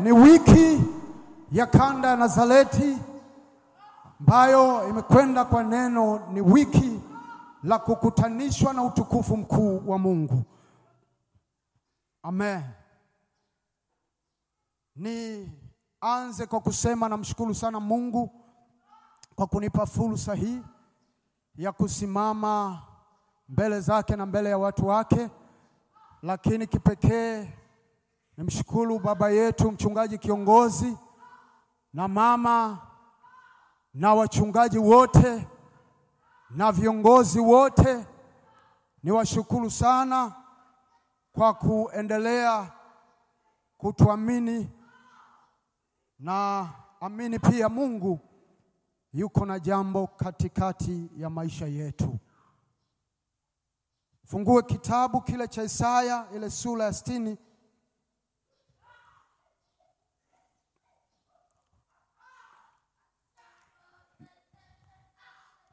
Ni wiki ya kanda ya Nazareti ambayo imekwenda kwa neno, ni wiki la kukutanishwa na utukufu mkuu wa Mungu. Amen. Nianze kwa kusema namshukuru sana Mungu kwa kunipa fursa hii ya kusimama mbele zake na mbele ya watu wake, lakini kipekee nimshukuru baba yetu mchungaji kiongozi na mama na wachungaji wote na viongozi wote. Niwashukuru sana kwa kuendelea kutuamini, na amini pia Mungu yuko na jambo katikati ya maisha yetu. Fungue kitabu kile cha Isaya, ile sura ya 60.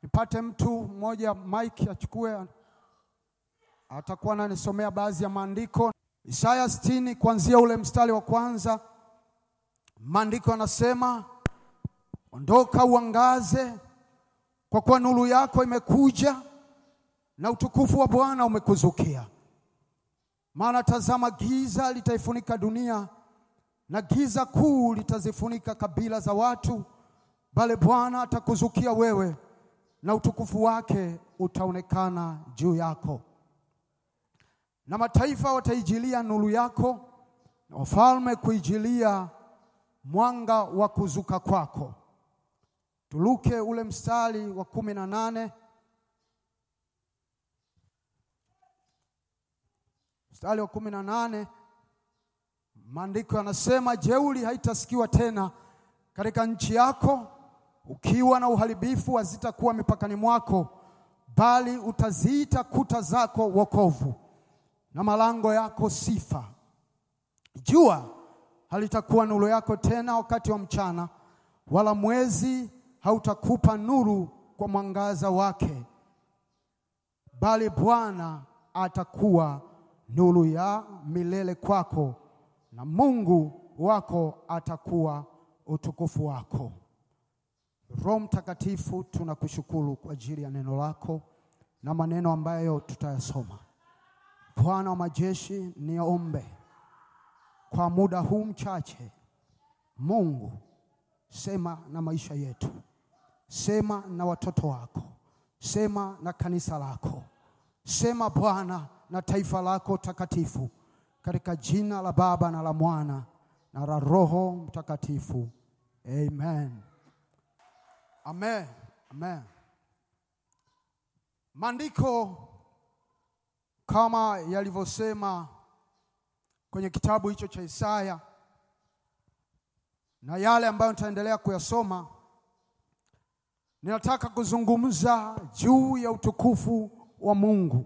Nipate mtu mmoja mic achukue, atakuwa ananisomea baadhi ya maandiko. Isaya 60 kuanzia ule mstari wa kwanza. Maandiko yanasema, ondoka uangaze, kwa kuwa nuru yako imekuja na utukufu wa Bwana umekuzukia. Maana tazama, giza litaifunika dunia na giza kuu litazifunika kabila za watu, bali Bwana atakuzukia wewe na utukufu wake utaonekana juu yako. Na mataifa wataijilia nuru yako, na wafalme kuijilia mwanga wa kuzuka kwako. Tuluke ule mstari wa 18. Mstari wa 18, maandiko yanasema, jeuri haitasikiwa tena katika nchi yako, ukiwa na uharibifu hazitakuwa mipakani mwako, bali utaziita kuta zako wokovu na malango yako sifa. Jua halitakuwa nuru yako tena wakati wa mchana, wala mwezi hautakupa nuru kwa mwangaza wake, bali Bwana atakuwa nuru ya milele kwako, na Mungu wako atakuwa utukufu wako. Roho Mtakatifu, tunakushukuru kwa ajili ya neno lako na maneno ambayo tutayasoma. Bwana wa majeshi, niombe kwa muda huu mchache, Mungu, sema na maisha yetu, sema na watoto wako, sema na kanisa lako, sema Bwana na taifa lako takatifu, katika jina la Baba na la Mwana na la Roho Mtakatifu. Amen. Amen. Amen. Maandiko kama yalivyosema kwenye kitabu hicho cha Isaya, na yale ambayo nitaendelea kuyasoma, ninataka kuzungumza juu ya utukufu wa Mungu.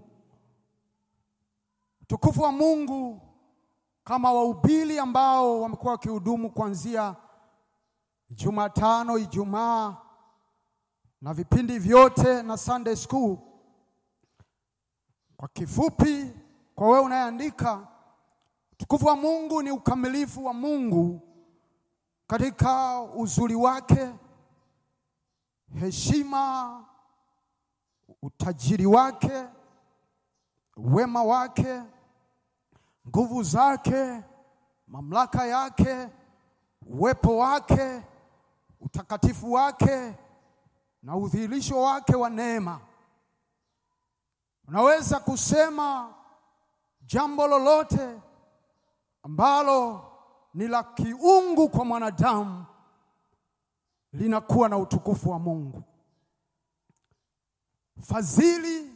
Utukufu wa Mungu, kama wahubiri ambao wamekuwa wakihudumu kuanzia Jumatano, Ijumaa na vipindi vyote na Sunday school. Kwa kifupi, kwa wewe unayeandika, utukufu wa Mungu ni ukamilifu wa Mungu katika uzuri wake, heshima, utajiri wake, wema wake, nguvu zake, mamlaka yake, uwepo wake, utakatifu wake na udhihirisho wake wa neema. Unaweza kusema jambo lolote ambalo ni la kiungu kwa mwanadamu linakuwa na utukufu wa Mungu. Fadhili,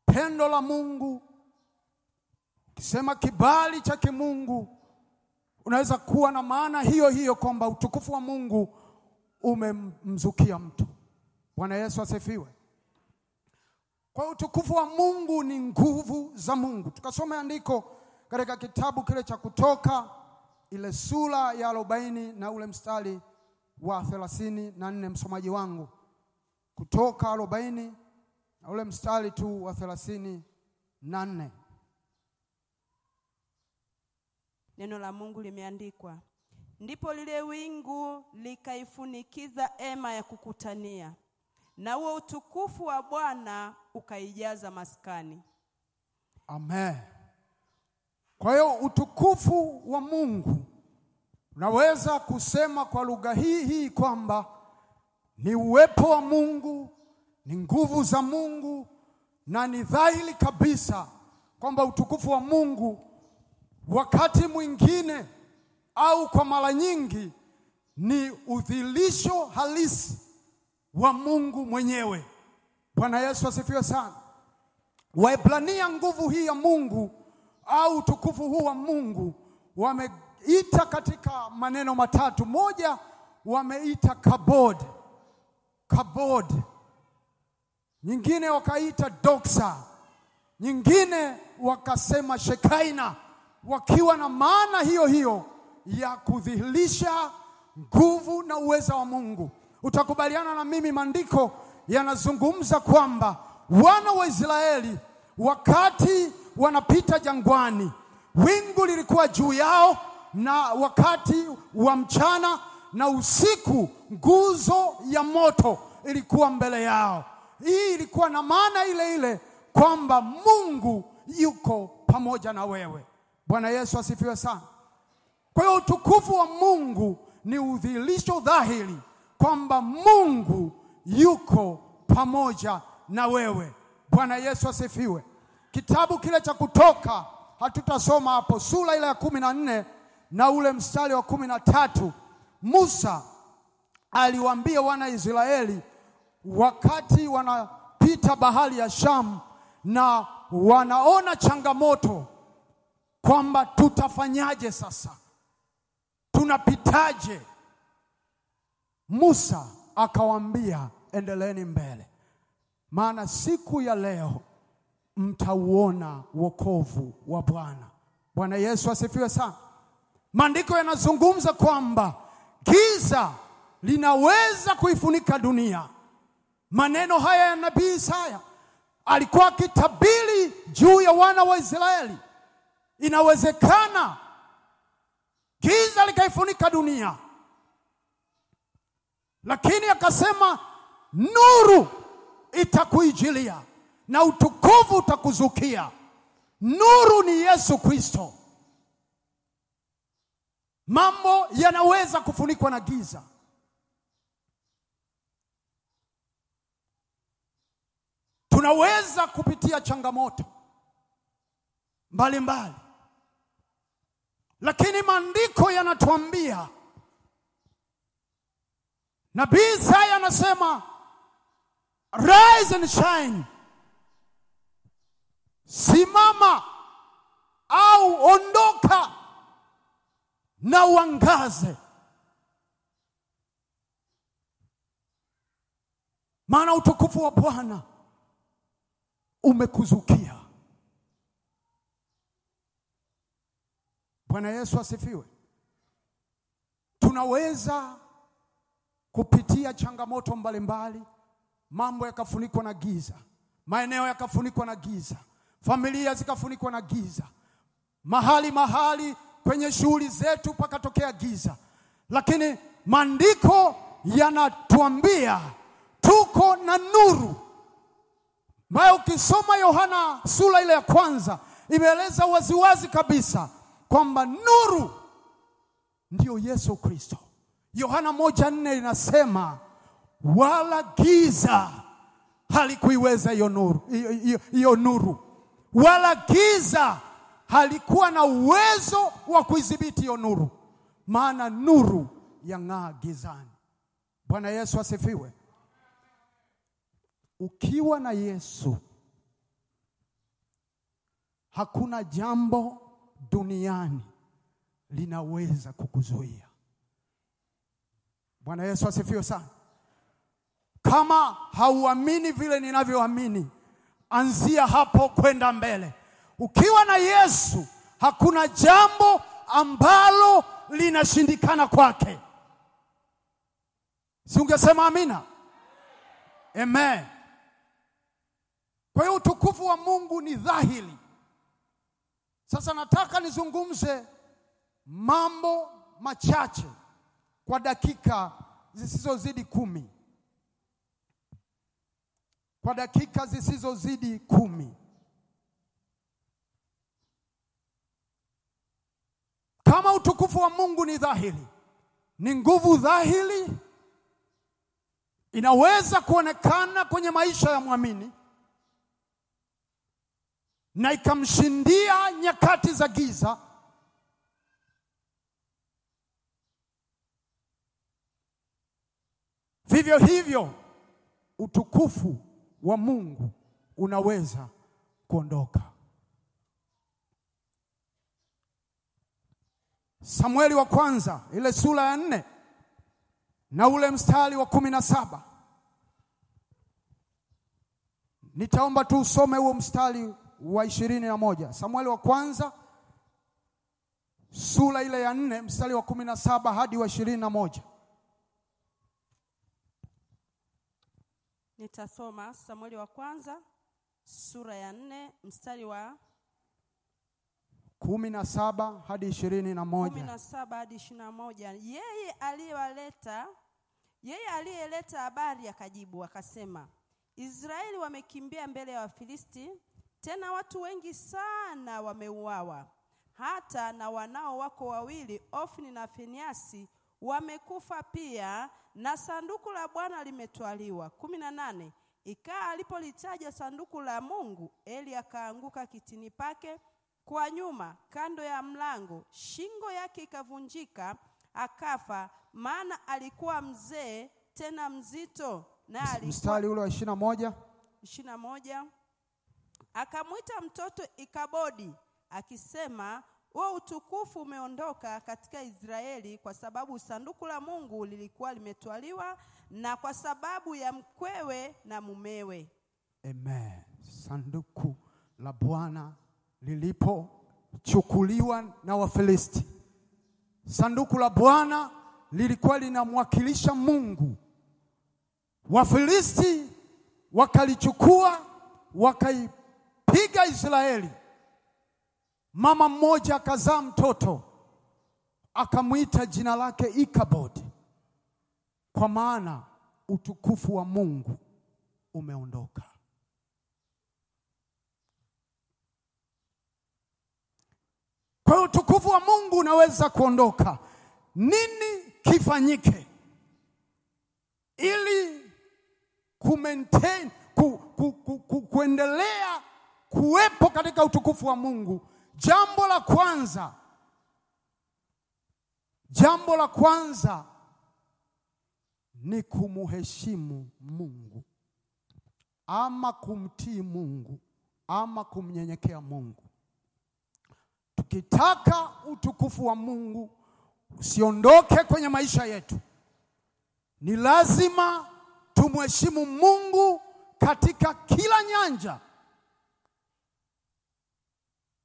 pendo la Mungu, ukisema kibali cha kimungu, unaweza kuwa na maana hiyo hiyo kwamba utukufu wa Mungu umemzukia mtu. Bwana Yesu asifiwe. Kwa utukufu wa Mungu ni nguvu za Mungu. Tukasome andiko katika kitabu kile cha Kutoka, ile sura ya 40 na ule mstari wa 34, msomaji wangu. Kutoka 40 na ule mstari tu wa 34. Neno la Mungu limeandikwa, ndipo lile wingu likaifunikiza hema ya kukutania, na huo utukufu wa Bwana ukaijaza maskani. Amen. Kwa hiyo utukufu wa Mungu, unaweza kusema kwa lugha hii kwamba ni uwepo wa Mungu, ni nguvu za Mungu, na ni dhahiri kabisa kwamba utukufu wa Mungu wakati mwingine au kwa mara nyingi ni udhihirisho halisi wa Mungu mwenyewe. Bwana Yesu asifiwe sana. Waebrania nguvu hii ya Mungu au utukufu huu wa Mungu wameita katika maneno matatu. Moja wameita kabod, nyingine wakaita doxa, nyingine wakasema shekaina, wakiwa na maana hiyo ya kudhihirisha nguvu na uweza wa Mungu. Utakubaliana na mimi, maandiko yanazungumza kwamba wana wa Israeli wakati wanapita jangwani, wingu lilikuwa juu yao, na wakati wa mchana na usiku nguzo ya moto ilikuwa mbele yao. Hii ilikuwa na maana ile kwamba Mungu yuko pamoja na wewe. Bwana Yesu asifiwe sana. Kwa hiyo utukufu wa Mungu ni udhihirisho dhahiri kwamba Mungu yuko pamoja na wewe. Bwana Yesu asifiwe. Kitabu kile cha Kutoka, hatutasoma hapo, sura ile ya 14 na ule mstari wa 13, Musa aliwaambia wana Israeli wakati wanapita bahari ya Shamu na wanaona changamoto kwamba tutafanyaje sasa, tunapitaje? Musa akawaambia, endeleeni mbele, maana siku ya leo mtauona wokovu wa Bwana. Bwana Yesu asifiwe sana. Maandiko yanazungumza kwamba giza linaweza kuifunika dunia. Maneno haya ya nabii Isaya alikuwa akitabiri juu ya wana wa Israeli. Inawezekana giza likaifunika dunia, lakini akasema nuru itakuijilia na utukufu utakuzukia. Nuru ni Yesu Kristo. Mambo yanaweza kufunikwa na giza. Tunaweza kupitia changamoto mbalimbali, lakini maandiko yanatuambia, nabii Isaya anasema rise and shine, simama au ondoka na uangaze, maana utukufu wa Bwana umekuzukia. Bwana Yesu asifiwe. Tunaweza kupitia changamoto mbalimbali, mambo yakafunikwa na giza, maeneo yakafunikwa na giza, familia zikafunikwa na giza, mahali kwenye shughuli zetu pakatokea giza, lakini maandiko yanatuambia tuko na nuru. Mbaya ukisoma Yohana sura ile ya 1 imeeleza waziwazi kabisa kwamba nuru ndio Yesu Kristo. Yohana 1:4 inasema wala giza halikuiweza hiyo nuru, wala giza halikuwa na uwezo wa kuidhibiti hiyo nuru, maana nuru yang'aa gizani. Bwana Yesu asifiwe. Ukiwa na Yesu, hakuna jambo duniani linaweza kukuzuia. Bwana Yesu asifiwe sana. Kama hauamini vile ninavyoamini, anzia hapo kwenda mbele. Ukiwa na Yesu, hakuna jambo ambalo linashindikana kwake. Si ungesema amina? Amen. Kwa hiyo utukufu wa Mungu ni dhahiri. Sasa nataka nizungumze mambo machache kwa dakika zisizozidi 10. Kwa dakika zisizozidi 10. Kama utukufu wa Mungu ni dhahiri, ni nguvu dhahiri, inaweza kuonekana kwenye maisha ya muamini na ikamshindia nyakati za giza, vivyo hivyo utukufu wa Mungu unaweza kuondoka. Samueli wa kwanza ile sura ya 4 na ule mstari wa 17. Nitaomba tu usome huo mstari wa 21. Samueli wa kwanza sura ile ya 4 mstari wa 17 hadi wa 21. Nitasoma Samueli wa kwanza sura ya 4 mstari wa 17 hadi 21. 17 hadi 21. Yeye aliyeleta habari akajibu akasema, Israeli wamekimbia mbele ya Wafilisti, tena watu wengi sana wameuawa. Hata na wanao wako wawili, Ofni na Finiasi, wamekufa pia, na sanduku la Bwana limetwaliwa. 18. Ikawa alipolitaja sanduku la Mungu, Eli akaanguka kitini pake kwa nyuma kando ya mlango, shingo yake ikavunjika, akafa, maana alikuwa mzee tena mzito. Na alikuwa mstari ule wa 21. Akamwita mtoto Ikabodi akisema, huo utukufu umeondoka katika Israeli, kwa sababu sanduku la Mungu lilikuwa limetwaliwa, na kwa sababu ya mkwewe na mumewe. Amen. Sanduku la Bwana lilipochukuliwa na Wafilisti, sanduku la Bwana lilikuwa linamwakilisha Mungu. Wafilisti wakalichukua, wakaipiga Israeli. Mama mmoja akazaa mtoto, akamwita jina lake Ikabodi, kwa maana utukufu wa Mungu umeondoka. Kwa utukufu wa Mungu unaweza kuondoka. Nini kifanyike ili kuendelea kuwepo katika utukufu wa Mungu? Jambo la kwanza ni kumuheshimu Mungu, ama kumtii Mungu, ama kumnyenyekea Mungu. Tukitaka utukufu wa Mungu usiondoke kwenye maisha yetu, ni lazima tumheshimu Mungu katika kila nyanja.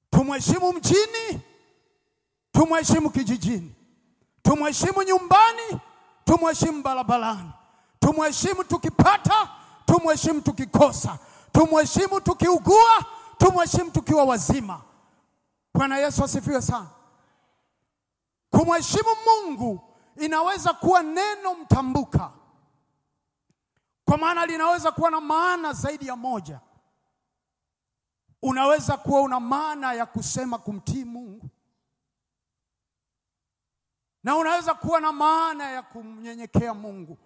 Tumheshimu mjini, tumheshimu kijijini, tumheshimu nyumbani, tumheshimu barabarani, tumheshimu tukipata, tumheshimu tukikosa, tumheshimu tukiugua, tumheshimu tukiwa wazima. Bwana Yesu asifiwe sana. Kumheshimu Mungu inaweza kuwa neno mtambuka, kwa maana linaweza kuwa na maana zaidi ya moja. Unaweza kuwa una maana ya kusema kumtii Mungu, na unaweza kuwa na maana ya kumnyenyekea Mungu.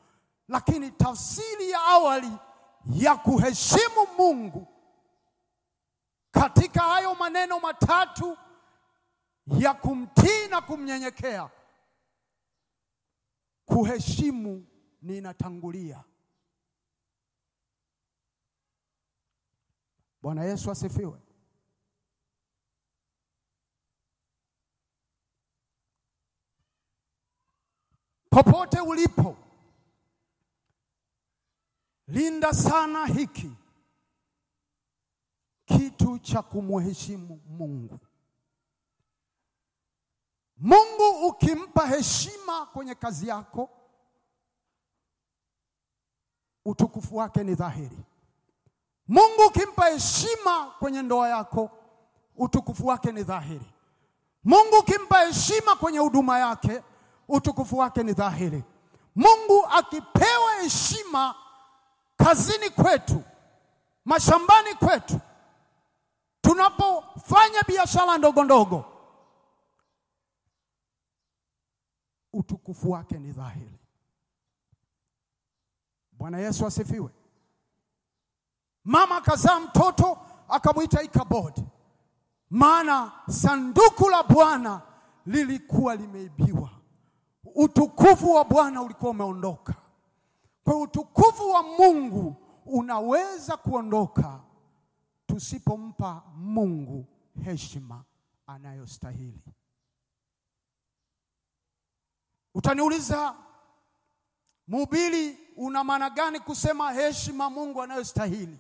Lakini tafsiri ya awali ya kuheshimu Mungu katika hayo maneno matatu ya kumtii na kumnyenyekea, kuheshimu ni inatangulia. Bwana Yesu asifiwe. Popote ulipo, linda sana hiki kitu cha kumheshimu Mungu. Mungu ukimpa heshima kwenye kazi yako, utukufu wake ni dhahiri. Mungu ukimpa heshima kwenye ndoa yako, utukufu wake ni dhahiri. Mungu ukimpa heshima kwenye huduma yake, utukufu wake ni dhahiri. Mungu akipewa heshima kazini kwetu, mashambani kwetu, tunapofanya biashara ndogo ndogo, utukufu wake ni dhahiri. Bwana Yesu asifiwe. Mama akazaa mtoto akamwita Ikabodi, maana sanduku la Bwana lilikuwa limeibiwa. Utukufu wa Bwana ulikuwa umeondoka. Kwa utukufu wa Mungu unaweza kuondoka tusipompa Mungu heshima anayostahili. Utaniuliza, mhubiri, una maana gani kusema heshima Mungu anayostahili?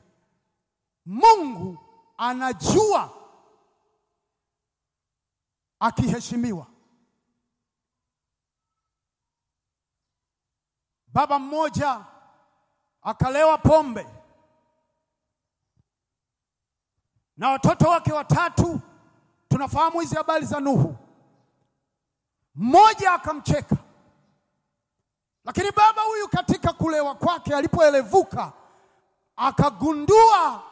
Mungu anajua akiheshimiwa. Baba mmoja akalewa pombe na watoto wake watatu. Tunafahamu hizi habari za Nuhu. Mmoja akamcheka, lakini baba huyu katika kulewa kwake, alipoelevuka, akagundua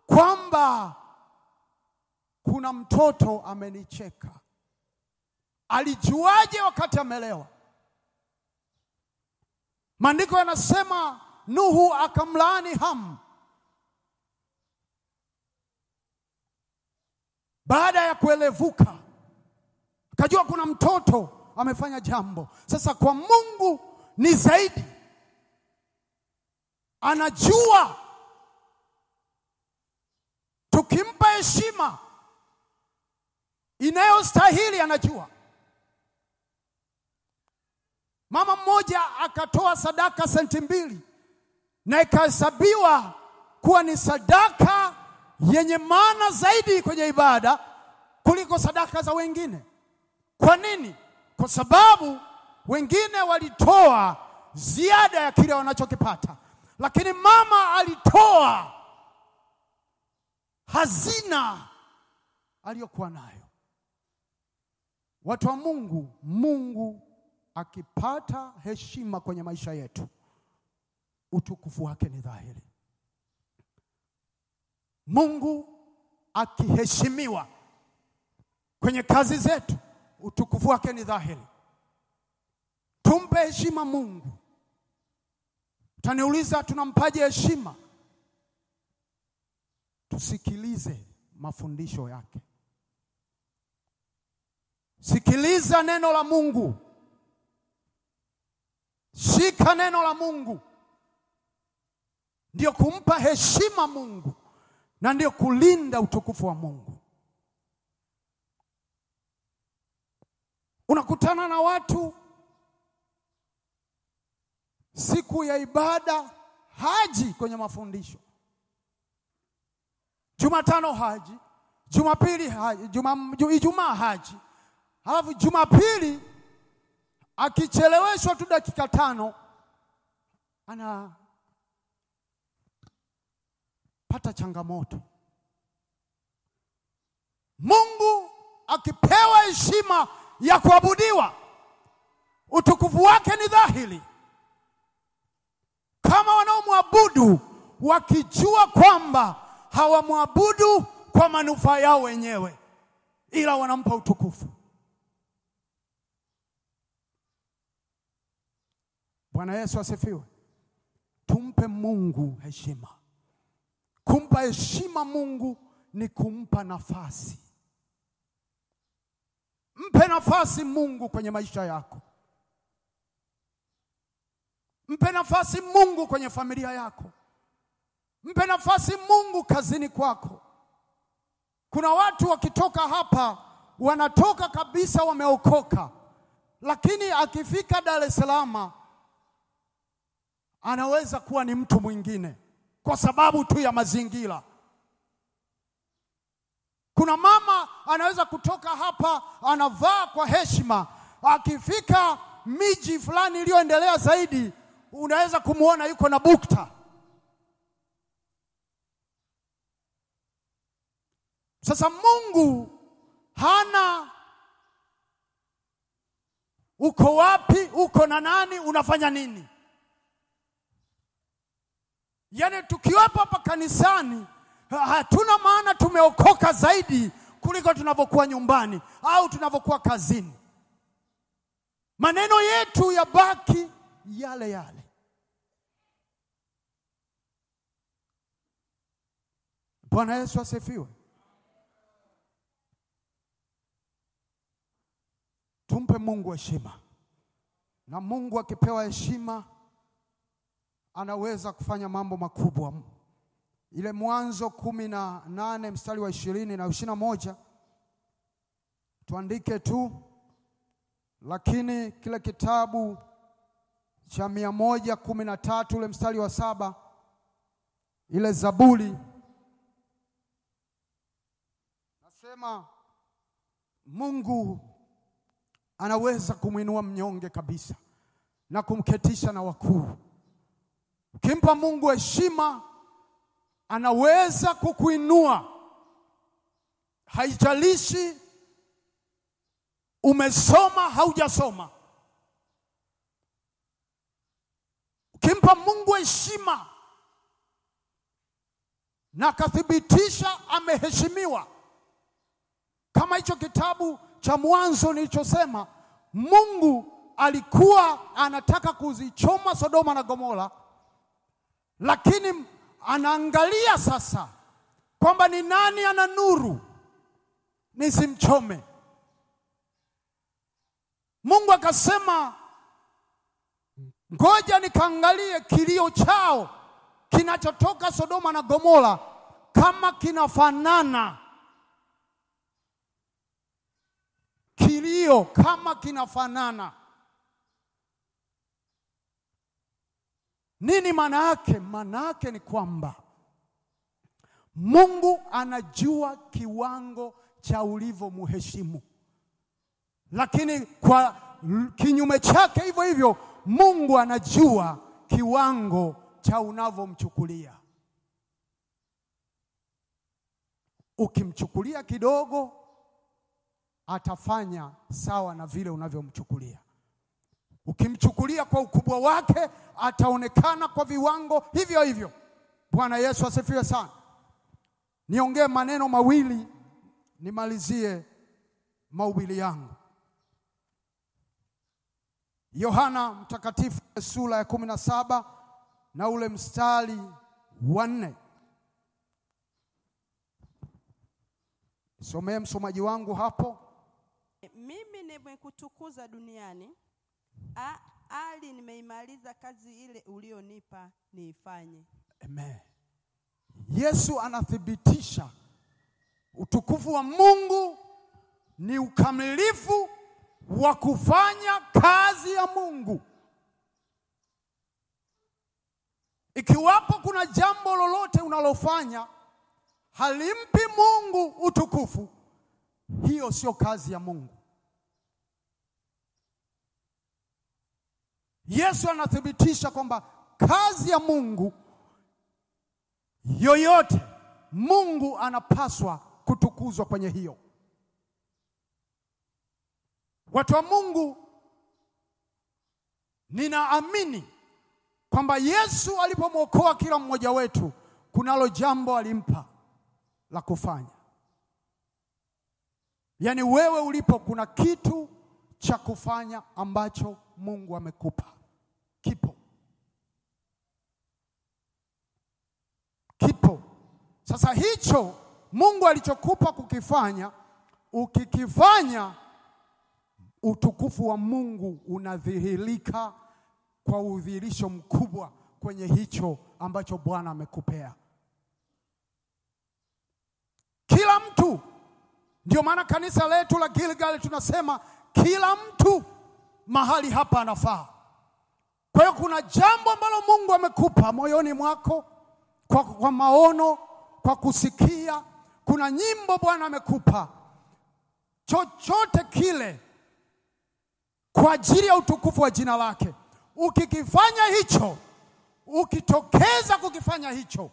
kwamba kuna mtoto amenicheka. Alijuaje wakati amelewa? Maandiko yanasema Nuhu akamlaani Hamu baada ya kuelevuka, akajua kuna mtoto amefanya jambo. Sasa kwa Mungu ni zaidi, anajua tukimpa heshima inayostahili, anajua. Mama mmoja akatoa sadaka senti 2 na ikahesabiwa kuwa ni sadaka yenye maana zaidi kwenye ibada kuliko sadaka za wengine. Kwa nini? Kwa sababu wengine walitoa ziada ya kile wanachokipata, lakini mama alitoa hazina aliyokuwa nayo. Watu wa Mungu, Mungu akipata heshima kwenye maisha yetu, utukufu wake ni dhahiri. Mungu akiheshimiwa kwenye kazi zetu, utukufu wake ni dhahiri. Tumpe heshima Mungu. Utaniuliza, tunampaje heshima? Tusikilize mafundisho yake. Sikiliza neno la Mungu. Shika neno la Mungu. Ndio kumpa heshima Mungu na ndio kulinda utukufu wa Mungu. Unakutana na watu siku ya ibada haji kwenye mafundisho. Jumatano haji, Jumapili haji, Ijumaa haji. Halafu Jumapili akicheleweshwa tu dakika 5 anapata changamoto. Mungu akipewa heshima ya kuabudiwa, utukufu wake ni dhahiri. Kama wanaomwabudu wakijua kwamba hawamwabudu kwa manufaa yao wenyewe, ila wanampa utukufu. Bwana Yesu asifiwe. Tumpe Mungu heshima. Kumpa heshima Mungu ni kumpa nafasi. Mpe nafasi Mungu kwenye maisha yako. Mpe nafasi Mungu kwenye familia yako. Mpe nafasi Mungu kazini kwako. Kuna watu wakitoka hapa wanatoka kabisa wameokoka, lakini akifika Dar es Salaam anaweza kuwa ni mtu mwingine kwa sababu tu ya mazingira. Kuna mama anaweza kutoka hapa anavaa kwa heshima, akifika miji fulani iliyoendelea zaidi unaweza kumuona yuko na bukta. Sasa Mungu hana Uko wapi? Uko na nani? Unafanya nini? Yaani tukiwapo hapa kanisani hatuna maana tumeokoka zaidi kuliko tunavyokuwa nyumbani au tunavyokuwa kazini. Maneno yetu yabaki yale yale. Bwana Yesu asifiwe. Tumpe Mungu heshima. Na Mungu akipewa heshima anaweza kufanya mambo makubwa. Ile Mwanzo 18 mstari wa 20 na 21 tuandike tu, lakini kile kitabu cha 113 ule mstari wa 7, ile Zaburi nasema Mungu anaweza kumwinua mnyonge kabisa na kumketisha na wakuu. Ukimpa Mungu heshima anaweza kukuinua. Haijalishi umesoma haujasoma. Ukimpa Mungu heshima na akathibitisha ameheshimiwa, kama hicho kitabu cha Mwanzo nilichosema, Mungu alikuwa anataka kuzichoma Sodoma na Gomora, lakini anaangalia sasa kwamba ni nani ana nuru nisimchome. Mungu akasema ngoja nikaangalie kilio chao kinachotoka Sodoma na Gomora kama kinafanana. Kilio kama kinafanana. Nini maana yake? Maana yake ni kwamba Mungu anajua kiwango cha ulivyomheshimu, lakini kwa kinyume chake hivyo hivyo Mungu anajua kiwango cha unavyomchukulia. Ukimchukulia kidogo atafanya sawa na vile unavyomchukulia. Ukimchukulia kwa ukubwa wake ataonekana kwa viwango hivyo hivyo. Bwana Yesu asifiwe sana. Niongee maneno mawili nimalizie mahubiri yangu. Yohana Mtakatifu sura ya 17 na ule mstari wa 4. Somee msomaji wangu hapo. Mimi nimekutukuza duniani, ali nimeimaliza kazi ile ulionipa niifanye. Amen. Yesu anathibitisha utukufu wa Mungu ni ukamilifu wa kufanya kazi ya Mungu. Ikiwapo kuna jambo lolote unalofanya halimpi Mungu utukufu, hiyo sio kazi ya Mungu. Yesu anathibitisha kwamba kazi ya Mungu yoyote, Mungu anapaswa kutukuzwa kwenye hiyo. Watu wa Mungu, ninaamini kwamba Yesu alipomwokoa kila mmoja wetu, kunalo jambo alimpa la kufanya. Yaani wewe ulipo kuna kitu cha kufanya ambacho Mungu amekupa. Kipo. Sasa hicho Mungu alichokupa kukifanya, ukikifanya, utukufu wa Mungu unadhihirika kwa udhihirisho mkubwa kwenye hicho ambacho Bwana amekupea. Kila mtu, ndio maana kanisa letu la Gilgal tunasema kila mtu mahali hapa anafaa. Kwa hiyo kuna jambo ambalo Mungu amekupa moyoni mwako, kwa maono, kwa kusikia. Kuna nyimbo Bwana amekupa. Chochote kile kwa ajili ya utukufu wa jina lake, ukikifanya hicho, ukitokeza kukifanya hicho,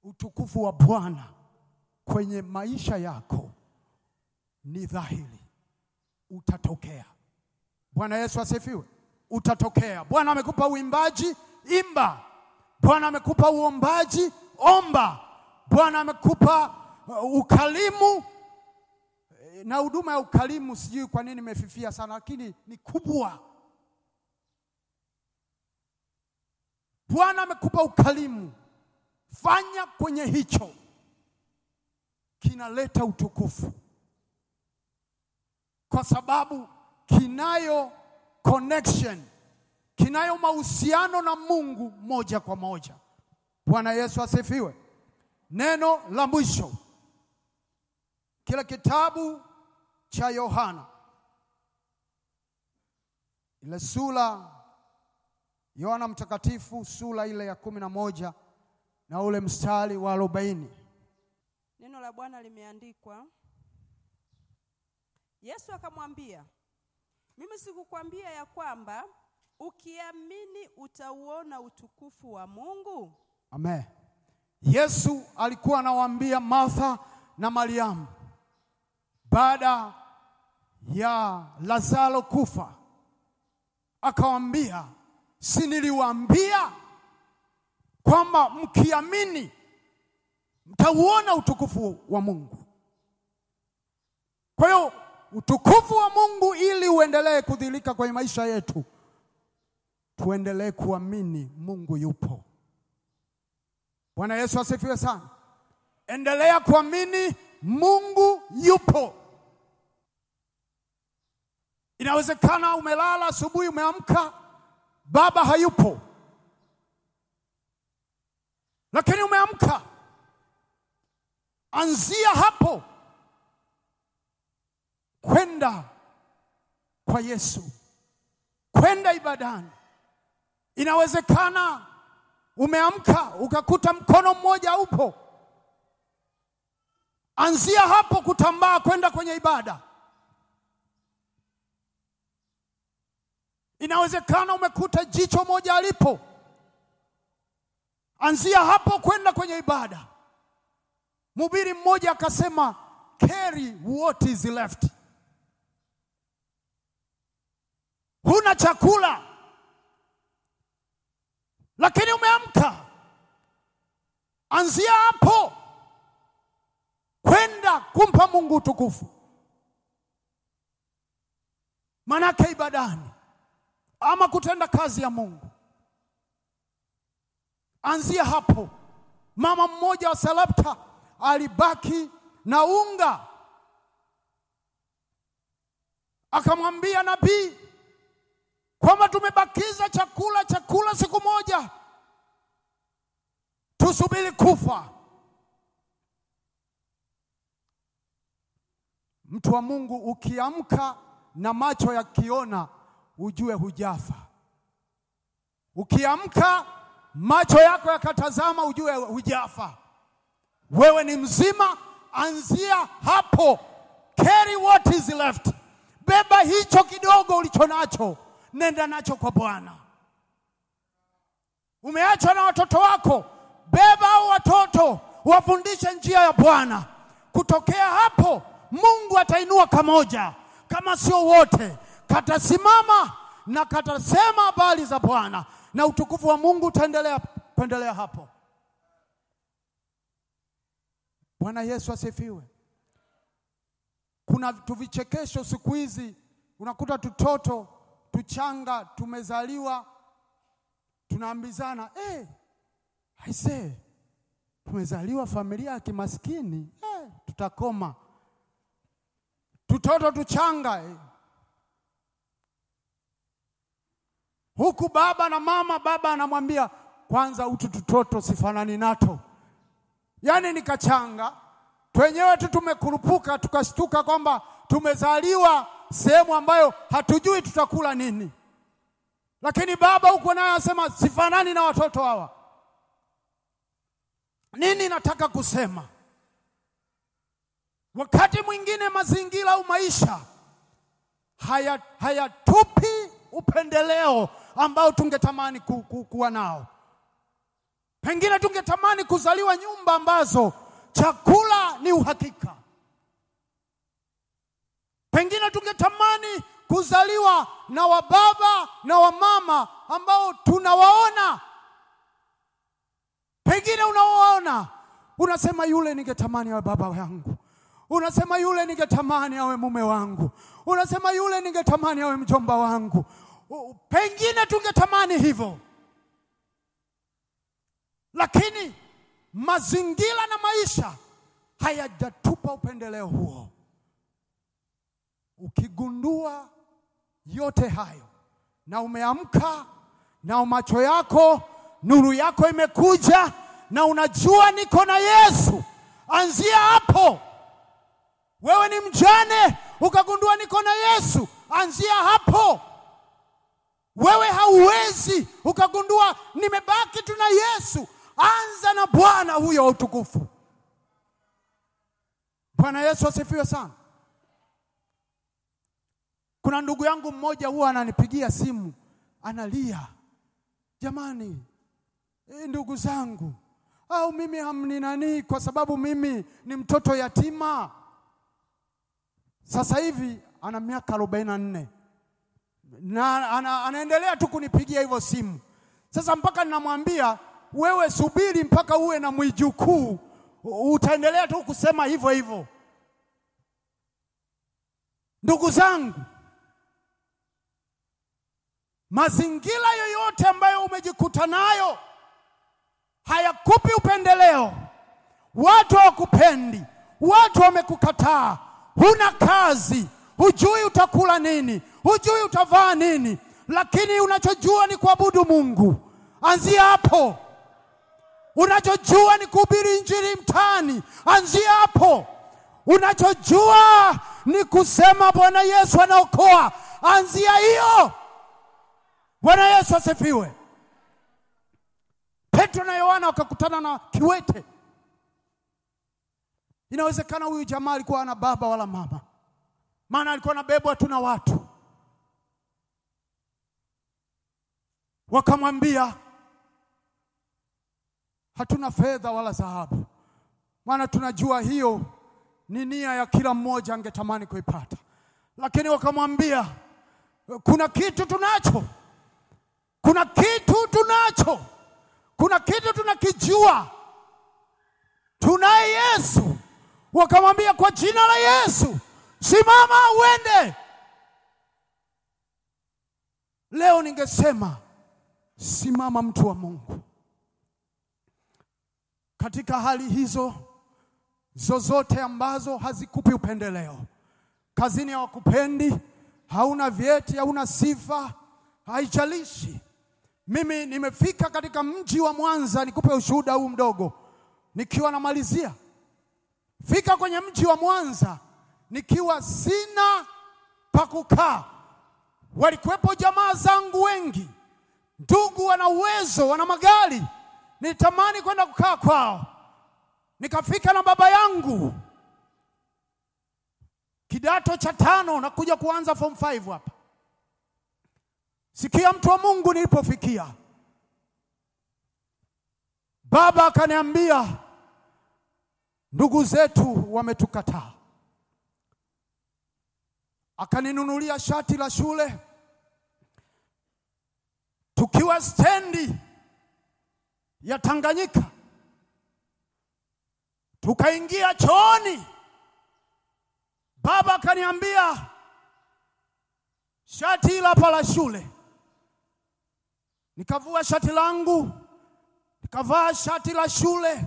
utukufu wa Bwana kwenye maisha yako ni dhahiri. utatokea. Bwana Yesu asifiwe. Utatokea. Bwana amekupa uimbaji, imba. Bwana amekupa uombaji, omba. Bwana amekupa ukalimu, na huduma ya ukalimu sijui kwa nini nimefifia sana, lakini ni kubwa. Bwana amekupa ukalimu, fanya kwenye hicho, kinaleta utukufu, kwa sababu kinayo connection, kinayo mahusiano na Mungu moja kwa moja. Bwana Yesu asifiwe. Neno la mwisho, kile kitabu cha Yohana, ile sura, Yohana mtakatifu sura ile ya 11 na ule mstari wa 40. Neno la Bwana limeandikwa, Yesu akamwambia, mimi sikukwambia ya kwamba ukiamini utauona utukufu wa Mungu? Amen. Yesu alikuwa anawaambia Martha na Mariamu baada ya Lazaro kufa, akawaambia, si niliwaambia kwamba mkiamini mtauona utukufu wa Mungu? Kwa hiyo utukufu wa Mungu, ili uendelee kudhihirika kwenye maisha yetu, tuendelee kuamini Mungu yupo. Bwana Yesu asifiwe sana. Endelea kuamini Mungu yupo. Inawezekana umelala asubuhi, umeamka baba hayupo, lakini umeamka. Anzia hapo kwenda kwa Yesu, kwenda ibadani. Inawezekana umeamka ukakuta mkono mmoja upo. Anzia hapo kutambaa kwenda kwenye ibada. Inawezekana umekuta jicho moja alipo. Anzia hapo kwenda kwenye ibada. Mhubiri mmoja akasema, carry what is left. Huna chakula, lakini umeamka. Anzia hapo kwenda kumpa Mungu utukufu. Manake ibadani ama kutenda kazi ya Mungu, anzia hapo. Mama mmoja wa Sarepta alibaki na unga, akamwambia nabii kwamba tumebakiza chakula siku moja, tusubiri kufa. Mtu wa Mungu, ukiamka na macho yakiona, ujue hujafa. Ukiamka macho yako yakatazama, ujue hujafa. Wewe ni mzima. Anzia hapo, carry what is left. Beba hicho kidogo ulicho nacho, nenda nacho kwa Bwana. Umeachwa na watoto wako, beba hao watoto, wafundishe njia ya Bwana. Kutokea hapo, Mungu atainua kamoja, kama sio wote, katasimama na katasema habari za Bwana, na utukufu wa Mungu utaendelea kuendelea hapo. Bwana Yesu asifiwe. Kuna tuvichekesho siku hizi, unakuta tutoto tuchanga tumezaliwa, tunaambizana, aisee, tumezaliwa familia ya kimaskini, tutakoma. Tutoto tuchanga, huku baba na mama, baba anamwambia, kwanza utu tutoto sifanani nato. Yaani nikachanga, twenyewe tu tumekurupuka, tukashtuka kwamba tumezaliwa sehemu ambayo hatujui tutakula nini. Lakini baba huko naye anasema sifanani na watoto hawa. Nini nataka kusema? Wakati mwingine mazingira au maisha hayatupi upendeleo ambao tungetamani kuwa nao. Pengine tungetamani kuzaliwa nyumba ambazo chakula ni uhakika. Pengine tungetamani kuzaliwa na wababa na wamama ambao tunawaona. Pengine unawaona, unasema yule ningetamani awe baba yangu. Unasema yule ningetamani awe mume wangu. Unasema yule ningetamani awe mjomba wangu. Pengine tungetamani hivyo. Lakini mazingira na maisha hayajatupa upendeleo huo. Ukigundua yote hayo na umeamka na macho yako, nuru yako imekuja na unajua niko na Yesu, anzia hapo. Wewe ni mjane ukagundua niko na Yesu, anzia hapo. Wewe hauwezi ukagundua nimebaki tu na Yesu, anza na Bwana huyo wa utukufu. Bwana Yesu asifiwe sana. Kuna ndugu yangu mmoja huwa ananipigia simu, analia, jamani, ndugu zangu, au mimi hamni nani kwa sababu mimi ni mtoto yatima. Sasa hivi ana miaka 44 na anaendelea tu kunipigia hivyo simu. Sasa mpaka ninamwambia, wewe subiri mpaka uwe na mwijukuu, utaendelea tu kusema hivyo hivyo. Ndugu zangu, mazingira yoyote ambayo umejikuta nayo hayakupi upendeleo. Watu hawakupendi, watu wamekukataa, huna kazi, hujui utakula nini, hujui utavaa nini, lakini unachojua ni kuabudu Mungu, anzia hapo. Unachojua ni kuhubiri injili mtaani, anzia hapo. Unachojua ni kusema Bwana Yesu anaokoa, anzia hiyo. Bwana Yesu asifiwe. Petro na Yohana wakakutana na kiwete. Inawezekana huyu jamaa alikuwa ana baba wala mama, maana alikuwa anabebwa tu na watu. Wakamwambia, hatuna fedha wala dhahabu, maana tunajua hiyo ni nia ya kila mmoja angetamani kuipata. Lakini wakamwambia, kuna kitu tunacho, kuna kitu tunacho, kuna kitu tunakijua, tunaye Yesu. Wakamwambia, kwa jina la Yesu simama uende. Leo ningesema, simama mtu wa Mungu. Katika hali hizo zozote ambazo hazikupi upendeleo, kazini hawakupendi, hauna vyeti, hauna sifa, haijalishi. Mimi nimefika katika mji wa Mwanza, nikupe ushuhuda huu mdogo nikiwa namalizia. Fika kwenye mji wa Mwanza nikiwa sina pa kukaa. Walikuwepo jamaa zangu wengi, ndugu wana uwezo, wana magari, nitamani kwenda kukaa kwao. Nikafika na baba yangu, kidato cha 5 na kuja kuanza form 5 hapa. Sikia mtu wa Mungu, nilipofikia baba akaniambia, ndugu zetu wametukataa. Akaninunulia shati la shule. Tukiwa stendi ya Tanganyika, tukaingia chooni. Baba akaniambia, shati hapa la shule. Nikavua shati langu, nikavaa shati la shule.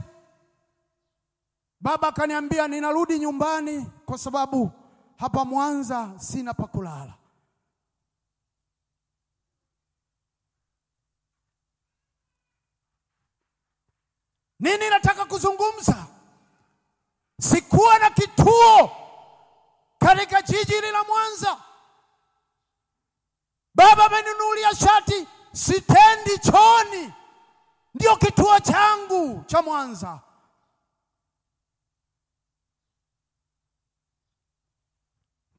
Baba akaniambia, ninarudi nyumbani kwa sababu hapa Mwanza sina pa kulala. Nini nataka kuzungumza? Sikuwa na kituo katika jiji hili la Mwanza. Baba ameninunulia shati, sitendi chooni, ndio kituo changu cha Mwanza.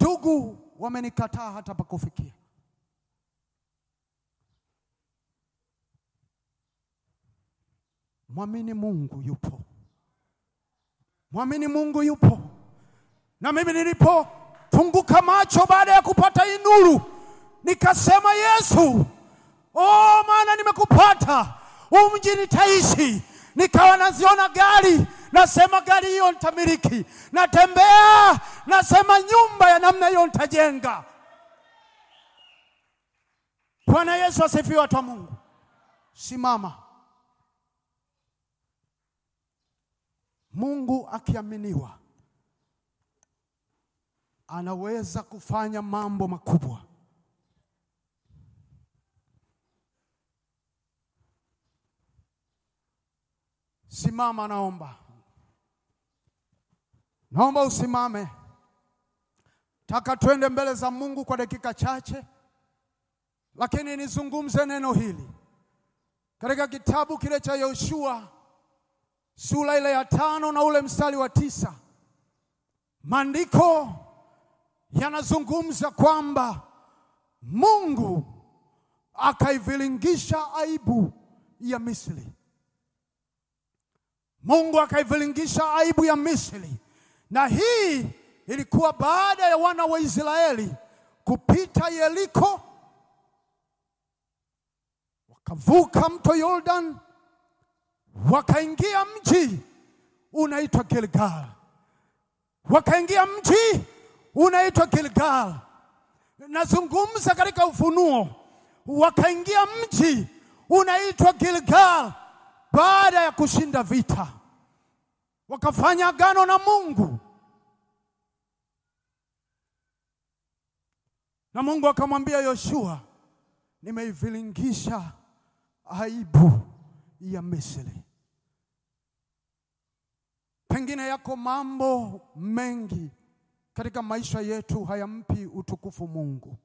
Ndugu wamenikataa hata pa kufikia. Mwamini Mungu yupo. Mwamini Mungu yupo. Na mimi nilipofunguka macho baada ya kupata hii nuru, nikasema Yesu, maana nimekupata, mji nitaishi. Nikawa naziona gari, nasema gari hiyo nitamiliki. Natembea, nasema nyumba ya namna hiyo nitajenga. Bwana Yesu asifiwe, watu wa Mungu. Simama. Mungu akiaminiwa anaweza kufanya mambo makubwa. Simama, naomba usimame. Taka twende mbele za Mungu kwa dakika chache, lakini nizungumze neno hili katika kitabu kile cha Yoshua sura ile ya 5 na ule mstari wa 9. Maandiko yanazungumza kwamba Mungu akaivilingisha aibu ya Misri. Mungu akaivilingisha aibu ya Misri. Na hii ilikuwa baada ya wana wa Israeli kupita Yeriko, wakavuka mto Jordan, wakaingia mji unaitwa Gilgal. Nazungumza katika Ufunuo, wakaingia mji unaitwa Gilgal baada ya kushinda vita. Wakafanya agano na Mungu, na Mungu akamwambia Yoshua, nimeivilingisha aibu ya Misri. Pengine yako mambo mengi katika maisha yetu hayampi utukufu Mungu.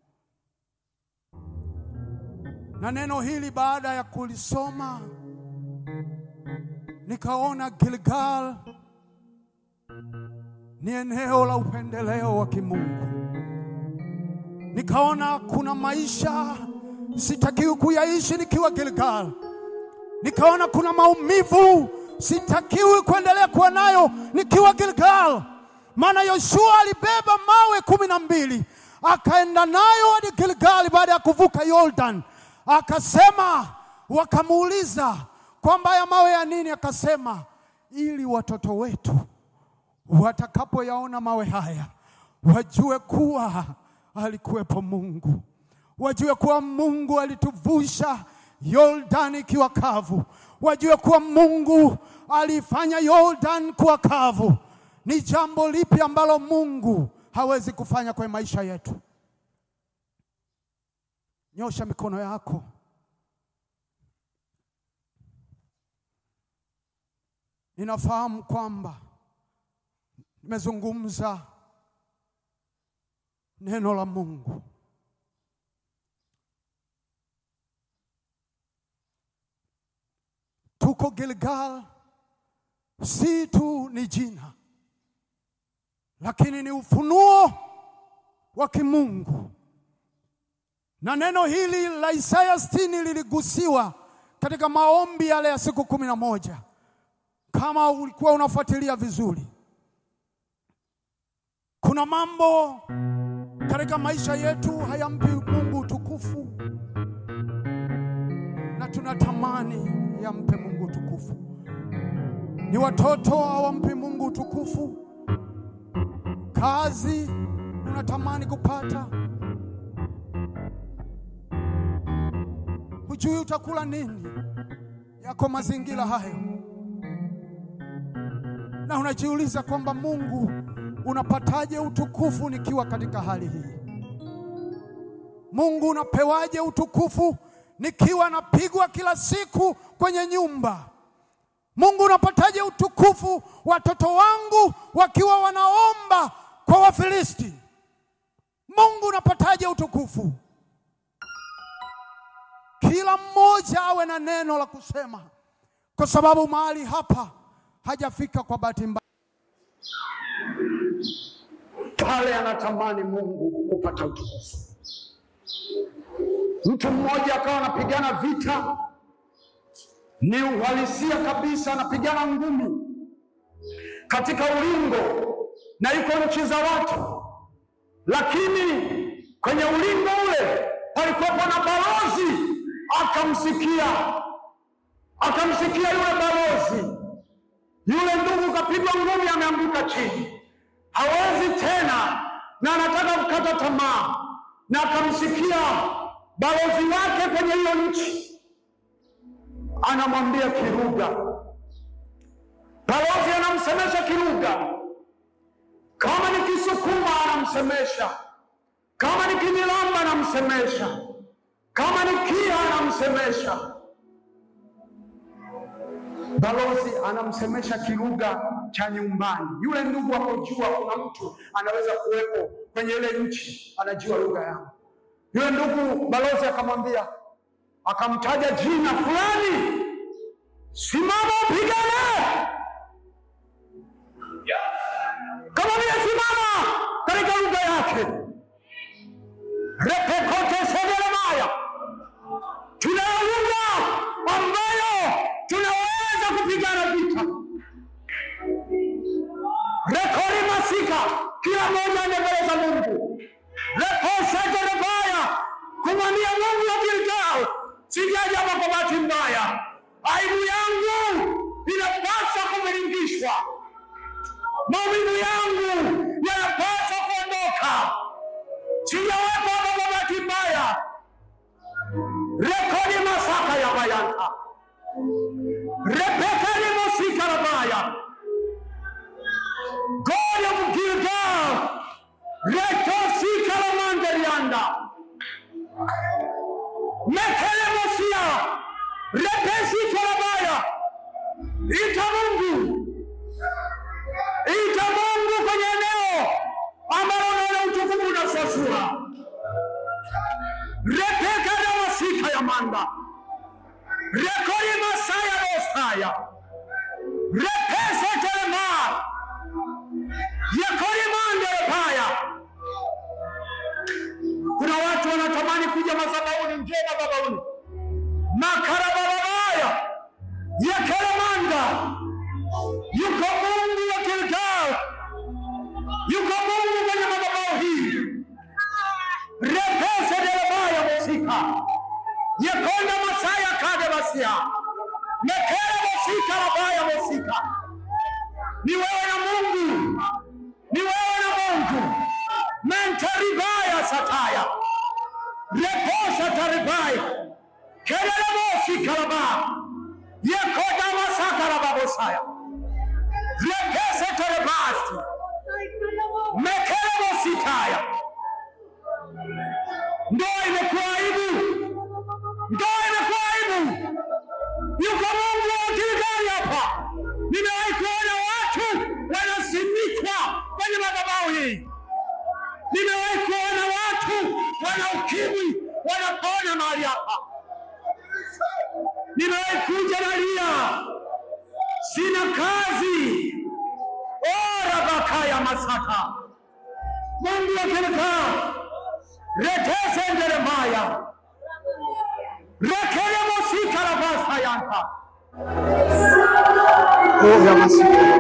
Na neno hili baada ya kulisoma, nikaona Gilgal ni eneo la upendeleo wa kimungu. Nikaona kuna maisha sitakiwi kuyaishi nikiwa Gilgal. Nikaona kuna maumivu sitakiwi kuendelea kuwa nayo nikiwa Gilgal. Maana Yoshua alibeba mawe 12 akaenda nayo hadi Gilgal baada ya kuvuka Jordan. Akasema, wakamuuliza kwamba ya mawe ya nini? Akasema, ili watoto wetu watakapoyaona mawe haya wajue kuwa alikuwepo Mungu. Wajue kuwa Mungu alituvusha Jordan ikiwa kavu. Wajue kuwa Mungu alifanya Jordan kuwa kavu. Ni jambo lipi ambalo Mungu hawezi kufanya kwa maisha yetu? Nyosha mikono yako. Ninafahamu kwamba nimezungumza neno la Mungu. Tuko Gilgal, si tu ni jina, lakini ni ufunuo wa kimungu. Na neno hili la Isaya 60 liligusiwa katika maombi yale ya siku 11. Kama ulikuwa unafuatilia vizuri, kuna mambo katika maisha yetu hayampi Mungu utukufu, na tunatamani yampe Mungu utukufu. Ni watoto hawampi Mungu utukufu. Kazi unatamani kupata, hujui utakula nini, yako mazingira hayo, na unajiuliza kwamba Mungu, unapataje utukufu nikiwa katika hali hii? Mungu, unapewaje utukufu nikiwa napigwa kila siku kwenye nyumba? Mungu, unapataje utukufu watoto wangu wakiwa wanaomba kwa Wafilisti? Mungu, unapataje utukufu? Kila mmoja awe na neno la kusema, kwa sababu mahali hapa hajafika kwa bahati mbaya. Pale anatamani Mungu kupata utukufu. Mtu mmoja akawa anapigana vita, ni uhalisia kabisa, anapigana ngumi katika ulingo na yuko nchi za watu, lakini kwenye ulingo ule palikuwepo na balozi, akamsikia yule balozi. Yule ndugu kapigwa ngumi, ameanguka chini, hawezi tena na anataka kukata tamaa, na akamsikia balozi wake kwenye hiyo nchi anamwambia Kiruga. Balozi anamsemesha Kiruga, kama ni Kisukuma anamsemesha, kama ni Kinyilamba anamsemesha, kama ni Kia anamsemesha. Balozi anamsemesha Kiruga cha nyumbani. Yule ndugu akojua kuna mtu anaweza kuwepo kwenye ile nchi anajua lugha yangu. Yule ndugu balozi akamwambia, akamtaja jina fulani, simama upigane. Kama vile simama katika lugha yake. Repekote segelemaya. Tunayo lugha ambayo tunaweza kupigana vita. Rekori masika, kila mmoja anaeleza Mungu. Reposa jerebaya, kumwambia Mungu wa Gilgal, sijaja hapa kwa bahati mbaya. Aibu yangu inapaswa kuviringishwa. Maumivu yangu yanapaswa kuondoka. Sijawepo hapa kwa bahati mbaya. Rekodi masaka ya bayanta. Repekani musika la baya. God of Gilgal, retosika la mandelianda. Mekele musia, repesika la baya. Ita Mungu kwenye eneo ambalo unaona utukufu unasosua. Repeka na masika ya manda. Rekori masaya rostaya. Repese telema. Yekori manda repaya. Kuna watu wanatamani kuja madhabahuni, njoo madhabahuni. Makara babaya. Yekere manda. Yuko Mungu wa Gilgal. Yuko Mungu kwenye madhabahu hii. Repese telebaya musika. Yekonda masaya kade basia. Mekere musika labaya musika. Ni wewe na Mungu. Ni wewe na Mungu. Mentaribaya sataya. Reposa taribaya. Kelele musika labaya. Yekonda masaka lababosaya. Repese telebasti. Mekere musitaya. Ndoa imekuwa aibu. Yuko Mungu wa Gilgal hapa. Nimewahi kuona watu wanasimikwa kwenye madhabahu hii. Nimewahi kuona watu wana ukimwi wanapona mahali hapa. Nimewahi kuja Maria, sina kazi. Ora bakaya masaka. Mungu wa Gilgal, retese nderemaya. Rekele musika la basa yanta. Oh ya masika.